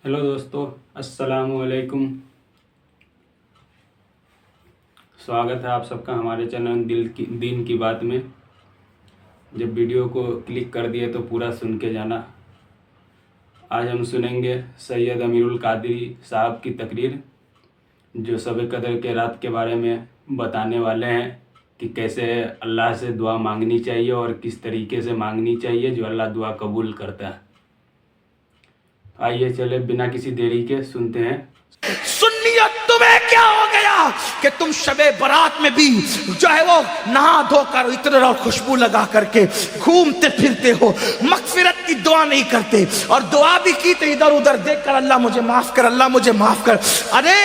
Hello दोस्तों, अस्सलाम वालेकुम। स्वागत है आप सबका हमारे चैनल दीन की बात में। जब वीडियो को क्लिक कर दिए तो पूरा सुन के जाना। आज हम सुनेंगे सैयद अमीरुल कादरी साहब की तकरीर, जो शब कदर के रात के बारे में बताने वाले हैं कि कैसे अल्लाह से दुआ मांगनी चाहिए और किस तरीके से मांगनी चाहिए जो अल्लाह दुआ कबूल करता है। आइए चले बिना किसी देरी के सुनते हैं। सुन्नियत तुम्हें क्या हो गया कि तुम शबे बारात में भी जो है वो नहा धोकर इत्र और खुशबू लगा करके घूमते फिरते हो, मगफिरत की दुआ नहीं करते, और दुआ भी की तो इधर उधर देखकर अल्लाह मुझे माफ कर, अल्लाह मुझे माफ कर। अरे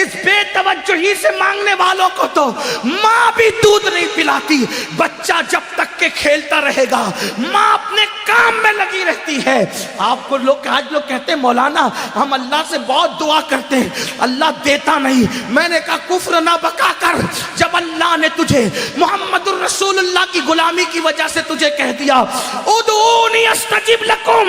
इस बेतवज्जोही से मांगने वालों को तो माँ भी दूध नहीं पिलाती। बच्चा जब तक के खेलता रहेगा, माँ अपने काम में लगी रहती है। आपको लोग आज लोग कहते हैं मौलाना हम अल्लाह से बहुत दुआ करते हैं, अल्लाह देता नहीं। मैंने कहा कुफ्र ना बका कर। जब अल्लाह ने तुझे मोहम्मदुर रसूलुल्लाह की गुलामी की वजह से तुझे कह दिया उदूनी अस्तजिब लकुम,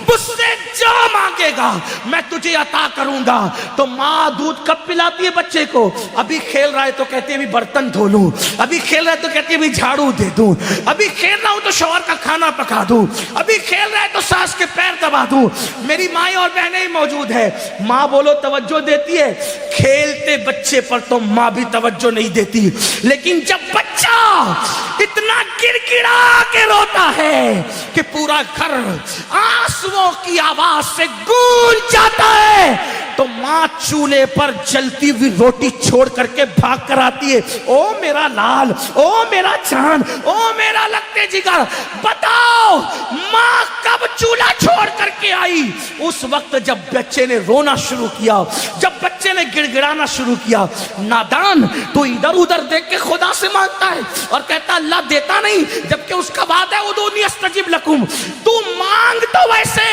मुझसे जो मांगेगा मैं तुझे अता करूंगा, तो माँ दूध कब पिलाती है बच्चे को? अभी खेल रहा है तो कहती है अभी बर्तन धो लूं, अभी खेल रहा है तो कहती है अभी झाड़ू दे दूं, अभी खेल रहा हूं तो शौहर का खाना पका दूं, अभी खेल रहा है तो सास के पैर दबा दूं। मेरी माएं और बहनें ही मौजूद है। माँ बोलो तवज्जो देती है, खेलते बच्चे पर तो माँ भी तवज्जो नहीं देती। लेकिन जब बच्चा इतना गिड़गिड़ा के रोता है कि पूरा घर आंसुओं की आवाज से गूंज जाता है, तो माँ चूल्हे पर जलती हुई रोटी छोड़ करके भाग कर आती है। ओ मेरा लाल, ओ मेरा चांद, ओ मेरा लगते जिगर, बताओ माँ कब चूल्हा छोड़ करके आई? उस वक्त जब बच्चे ने रोना शुरू किया, जब बच्चे ने गिड़गिड़ाना शुरू किया। नादान, तो इधर उधर देख के खुदा से मांगता है और कहता अल्लाह देता नहीं, जबकि उसका वादा है उदूनी अस्तजिब लकुम। तू मांग तो वैसे।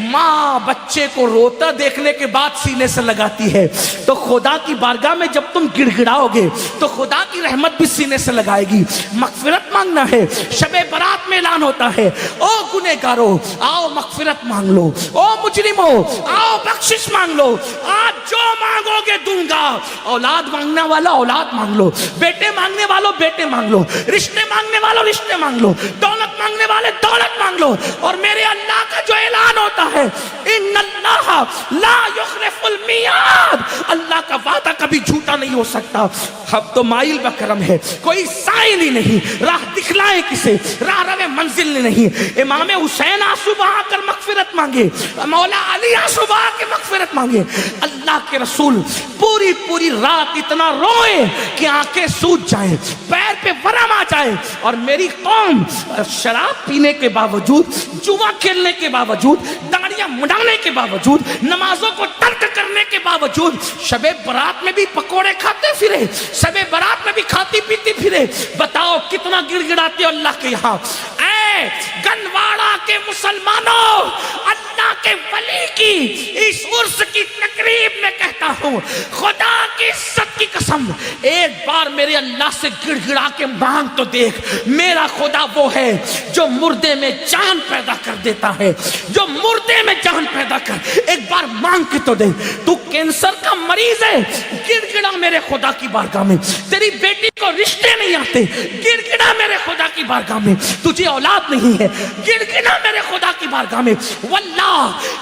माँ बच्चे को रोता देखने के बाद सीने से लगाती है, तो खुदा की बारगाह में जब तुम गिड़गिड़ाओगे तो खुदा की रहमत भी सीने से लगाएगी। मगफिरत मांगना है, शबे बारात में ऐलान होता है, ओ गुनहगारो आओ मगफिरत मांग लो, ओ मुजरिमो आओ बख्शिश मांग लो, आज जो मांगोगे दूंगा। औलाद मांगने वाला औलाद मांग लो, बेटे मांगने वालों बेटे मांग लो, रिश्ते मांगने वालों रिश्ते मांग लो, दौलत मांगने वाले दौलत मांग लो। और मेरे अल्लाह का जो ऐलान होता है इन्नल्लाह ला युखलिफुल मियाद, अल्लाह का वादा कभी झूठा नहीं हो सकता। अब तो माइल बकरम है, कोई साइल ही नहीं, राह दिखलाए किसे, राह रवे मंजिल नहीं। इमाम हुसैन आंसू बहा कर मगफिरत मांगे, मौला अली आंसू बहा के मगफिरत मांगे। अल्लाह के रसूल पूरी पूरी रात इतना रोए कि आंखें सूज जाए, पैर पे वरम आ जाए। और मेरी कौम शराब पीने के बावजूद, जुआ खेलने के बावजूद, दाढ़ियां मुड़ाने के बावजूद, नमाजों को तर्क करने के बावजूद शबे बारात में भी पकोड़े खाते फिरे, शबे बारात में भी खाती पीती फिरे। बताओ कितना गिड़गिड़ाते हो अल्लाह के यहाँ। ऐ गनवाड़ा के मुसलमानों, अल्लाह के वली की इस उर्स की तकरीब में कहता हूँ, खुदा की इज्जत की कसम, एक बार मेरे अल्लाह से गिड़गिड़ा के मांग तो देख। मेरा खुदा वो है जो मुर्दे में जान पैदा कर देता है, जो मुर्दे में जान पैदा कर। एक बार मांग के तो दे। तू कैंसर का मरीज है, गिड़गिड़ा मेरे खुदा की बारगाह में। तेरी बेटी को रिश्ते नहीं आते, गिड़गिड़ा मेरे खुदा की बारगाह में। तुझे औलाद नहीं है, गिड़गिड़ा मेरे खुदा की बारगाह में। वल्लाह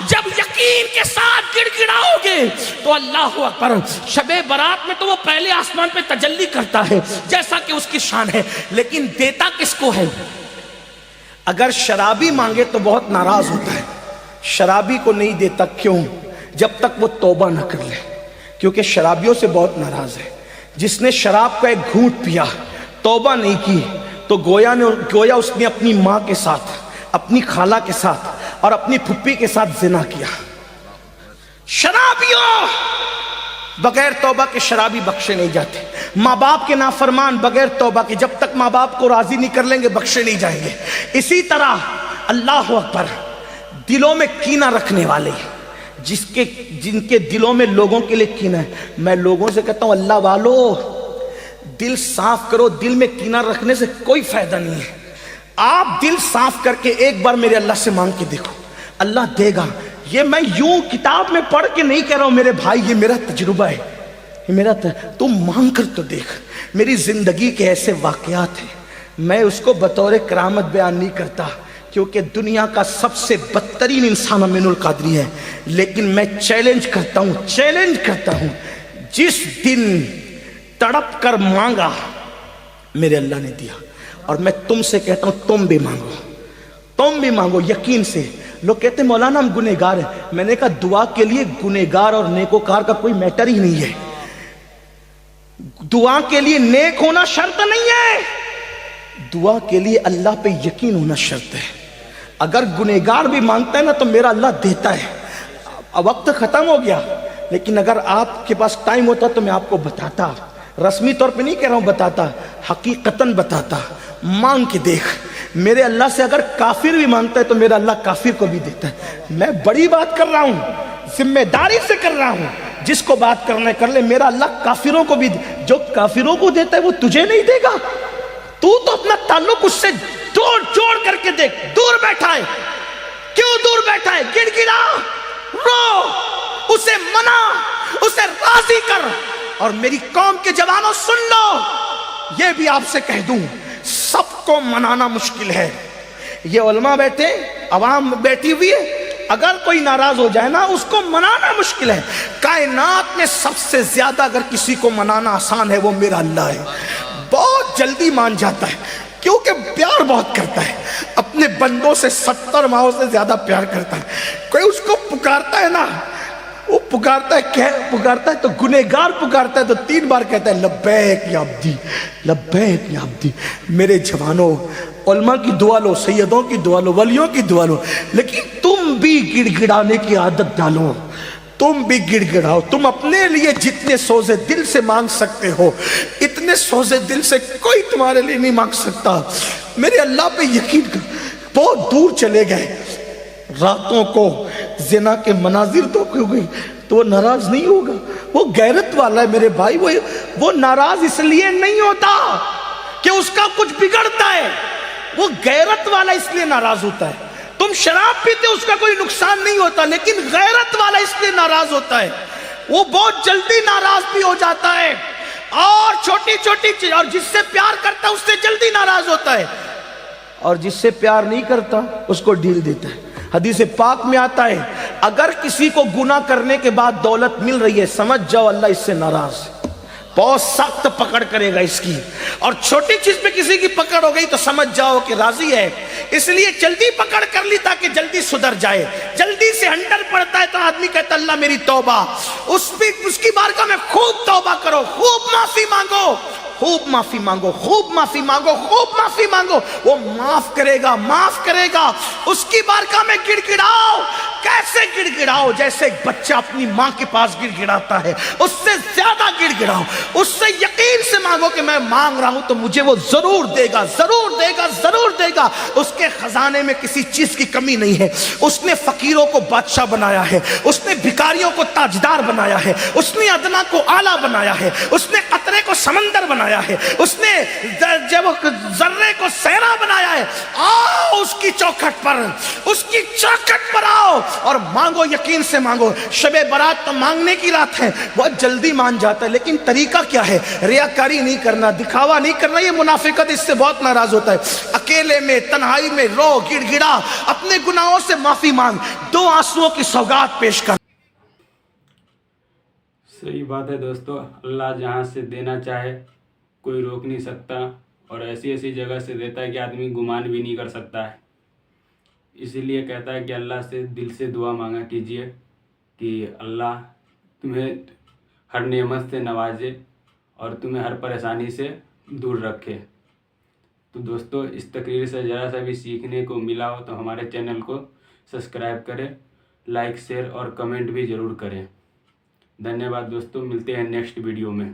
जब यकीन के साथ गिड़गिड़ाओगे तो अल्लाह अकबर, शबे बारात में तो वो पहले आसमान पे तजल्ली करता है जैसा कि उसकी शान है, लेकिन देता किसको है? अगर शराबी मांगे तो बहुत नाराज होता है, शराबी को नहीं देता। क्यों? जब तक वो तौबा न कर ले, क्योंकि शराबियों से बहुत नाराज है। जिसने शराब का एक घूंट पिया, तौबा नहीं की, तो गोया उसने अपनी माँ के साथ, अपनी खाला के साथ और अपनी फुप्पी के साथ जिना किया। शराबियों, बगैर तौबा के शराबी बख्शे नहीं जाते। माँ बाप के नाफरमान बगैर तौबा के जब तक माँ बाप को राजी नहीं कर लेंगे बख्शे नहीं जाएंगे। इसी तरह अल्लाह अकबर, दिलों में कीना रखने वाले, जिनके दिलों में लोगों के लिए कीना है, मैं लोगों से कहता हूं अल्लाह वालो दिल साफ करो। दिल में कीना रखने से कोई फायदा नहीं है। आप दिल साफ करके एक बार मेरे अल्लाह से मांग के देखो, अल्लाह देगा। یہ میں یوں کتاب میں پڑھ کے نہیں کہہ رہا ہوں میرے بھائی، یہ میرا تجربہ ہے، یہ میرا تم مانگ کر تو دیکھ، میری زندگی کے ایسے واقعات ہیں، میں اس کو بطور کرامت بیان نہیں کرتا کیونکہ دنیا کا سب سے بدترین انسان امین القادری ہے، لیکن میں چیلنج کرتا ہوں جس دن تڑپ کر مانگا میرے اللہ نے دیا، اور میں تم سے کہتا ہوں تم بھی مانگو یقین سے۔ لوگ کہتے ہیں مولانا ہم گنہگار ہیں، میں نے کہا دعا کے لیے گنہگار اور نیکوکار کا کوئی میٹر ہی نہیں ہے، دعا کے لیے نیک ہونا شرط نہیں ہے، دعا کے لیے اللہ پہ یقین ہونا شرط ہے۔ اگر گنہگار بھی مانگتا ہے نا تو میرا اللہ دیتا ہے۔ وقت ختم ہو گیا، لیکن اگر آپ کے پاس ٹائم ہوتا تو میں آپ کو بتاتا، رسمی طور پہ نہیں کہہ رہا ہوں، بتاتا، حقیقتاً بتاتا، مانگ کے دیکھ۔ میرے اللہ سے اگر کافر بھی مانگتا ہے تو میرا اللہ کافر کو بھی دیتا ہے۔ میں بڑی بات کر رہا ہوں، ذمہ داری سے کر رہا ہوں، جس کو بات کرنا ہے کر لے، میرا اللہ کافروں کو بھی، جو کافروں کو دیتا ہے وہ تجھے نہیں دے گا؟ تو اپنا تعلق اس سے جوڑ کر کے دیکھ۔ دور بیٹھا ہے، کیوں دور بیٹھا ہے؟ گڑ گڑا، رو، اسے منا، اسے راضی کر۔ اور میری قوم کے جوانوں سن لو، یہ بھی آپ سے کہہ دوں، سب کو منانا مشکل ہے۔ یہ علماء بیٹھے، عوام بیٹھی ہوئی ہے، اگر کوئی ناراض ہو جائے نا اس کو منانا مشکل ہے۔ کائنات میں سب سے زیادہ اگر کسی کو منانا آسان ہے وہ میرا اللہ ہے، بہت جلدی مان جاتا ہے کیونکہ پیار بہت کرتا ہے، اپنے بندوں سے 70 ماہوں سے زیادہ پیار کرتا ہے۔ کوئی اس کو پکارتا ہے نا، وہ پکارتا ہے تو گنہگار پکارتا ہے تو 3 بار کہتا ہے لبیک یا عبدی، لبیک یا عبدی۔ میرے جوانوں، علماء کی دعا لو، سیدوں کی دعا لو، ولیوں کی دعا لو، لیکن تم بھی گڑ گڑانے کی عادت ڈالو، تم بھی گڑ گڑاؤ۔ تم اپنے لیے جتنے سوزے دل سے مانگ سکتے ہو اتنے سوزے دل سے کوئی تمہارے لیے نہیں مانگ سکتا۔ میرے اللہ پہ یقین کر۔ بہت دور چلے گئے، راتوں کو زنا کے مناظر تو ہو گئی تو وہ ناراض نہیں ہوگا، وہ غیرت والا ہے میرے بھائی، وہ ناراض اس لیے نہیں ہوتا کہ اس کا کچھ بگڑتا ہے، وہ غیرت والا اس لیے ناراض ہوتا ہے۔ تم شراب پیتے اس کا کوئی نقصان نہیں ہوتا، لیکن غیرت والا اس لیے ناراض ہوتا ہے، وہ بہت جلدی ناراض بھی ہو جاتا ہے، اور چھوٹی چھوٹی چیز، اور جس سے پیار کرتا ہے اس سے جلدی ناراض ہوتا ہے، اور جس سے پیار نہیں کرتا اس کو ڈھیل دیتا ہے۔ حدیث پاک میں آتا ہے اگر کسی کو گناہ کرنے کے بعد دولت مل رہی ہے سمجھ جاؤ اللہ اس سے ناراض ہے، بہت سخت پکڑ کرے گا اس کی، اور چھوٹی چیز پہ کسی کی پکڑ ہو گئی تو سمجھ جاؤ کہ راضی ہے، اس لیے جلدی پکڑ کر لی تاکہ جلدی سدھر جائے۔ جلدی سے ہنڈر پڑتا ہے تو آدمی کہتا اللہ میری توبہ، اس کی بارگاہ میں خوب توبہ کرو، خوب معافی مانگو، خوب معافی مانگو، خوب معافی مانگو، خوب معافی مانگو، وہ معاف کرے گا، معاف کرے گا۔ اس کی بارگاہ میں گڑ گڑاؤ، کیسے گڑ گڑاؤ؟ جیسے ایک بچہ اپنی ماں کے پاس گڑ گڑاتا ہے، اس سے زیادہ گڑ گڑاؤ، اس سے یقین سے مانگو کہ میں مانگ رہا ہوں تو مجھے وہ ضرور دے گا، ضرور دے گا، ضرور دے گا۔ اس کے خزانے میں کسی چیز کی کمی نہیں ہے، اس نے فقیروں کو بادشاہ بنایا ہے، اس نے بھکاریوں کو تاجدار بنایا ہے، اس نے ادنا کو اعلیٰ بنایا ہے، اس نے قطرے کو سمندر بنایا ہے، اس نے ذرے کو صحرا بنایا ہے۔ آؤ اس کی چوکھٹ پر، اس کی چوکھٹ پر آؤ اور مانگو، یقین سے مانگو۔ شب برات تو مانگنے کی رات ہے، بہت جلدی مان جاتا ہے، لیکن طریقہ کیا ہے؟ ریاکاری نہیں کرنا، دکھاوا نہیں کرنا، یہ منافقت، اس سے بہت ناراض ہوتا ہے۔ اکیلے میں تنہائی میں رو، گڑ گڑا، اپنے گناہوں سے معافی مانگ، 2 آنسوؤں کی سوگات پیش کر۔ صحیح بات ہے دوستو، اللہ جہاں سے دینا چاہے کوئی روک نہیں سکتا، اور ایسی ایسی جگہ سے دیتا ہے کہ آدمی گمان بھی نہیں کر سکتا ہے۔ اسی لیے کہتا ہے کہ اللہ سے دل سے دعا مانگا کیجئے کہ اللہ تمہیں ہر نعمت سے نوازے اور تمہیں ہر پریشانی سے دور رکھے۔ تو دوستو اس تقریر سے ذرا سا بھی سیکھنے کو ملا ہو تو ہمارے چینل کو سبسکرائب کریں، لائک، شیئر اور کمنٹ بھی ضرور کریں۔ دھنیہ واد دوستو، ملتے ہیں نیکسٹ ویڈیو میں۔